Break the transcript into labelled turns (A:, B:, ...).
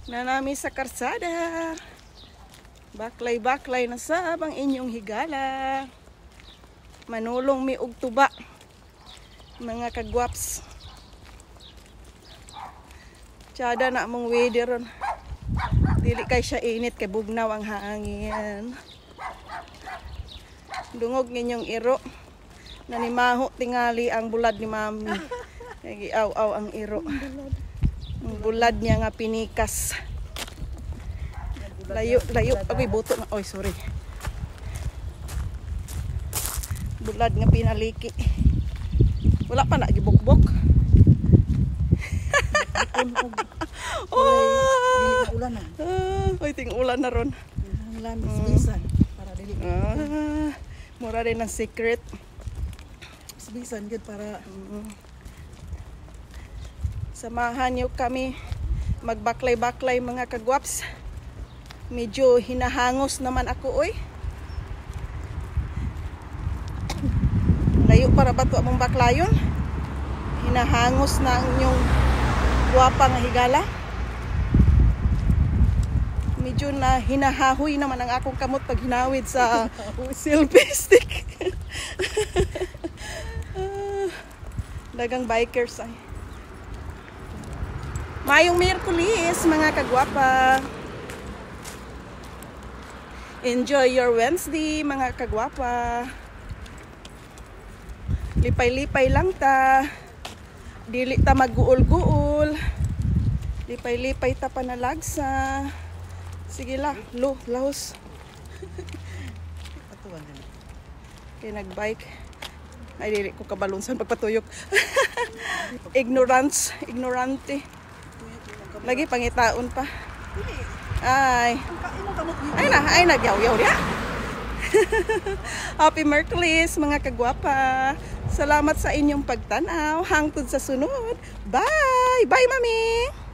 A: Nanami sa karsada. Baklay-baklay na sabang inyong higala. Manulong mi og tuba. Mga kagwaps. Tsada na mong weather ron. Dili kay siya init kay bugnaw ang hangin. Dungog ninyong iro. Nanimaho tingali ang bulad ni mami. Giaw-aw ang iro. Ang bulad niya nga pinikas. Layo. Ay, buto na. Oy, sorry. Bulad nga pinaliki. Wala pa na gibukbok.
B: Ulan na.
A: Oy, ting ulan na ron.
B: Ulan bisan para dili.
A: Mura rin ang secret.
B: Bisan gid para
A: samahan niyo kami magbaklay-baklay mga kagwaps. Medyo hinahangos naman ako, oy. Layo para ba ito among baklayon? Hinahangos na ang inyong guwapa nga higala. Medyo na hinahahoy naman ang akong kamot pag hinawid sa selfie stick. Dagang bikers ay. Mayong Miyerkules mga kagwapa. Enjoy your Wednesday mga kagwapa. Lipay-lipay lang ta. Dili ta mag-guul-guul. Lipay-lipay ta panalagsa. Sige la, lahos.
B: atuan din.
A: Kaya nagbike. Ay, dili ko kabalunsan pagpatuyok. Ignorante. Lagi pangitaon pa. Ay nagyaw-yaw dia. Happy Miyerkules mga kagwapa. Salamat sa inyong pagtanaw. Hangtod sa sunod. Bye! Bye, mami!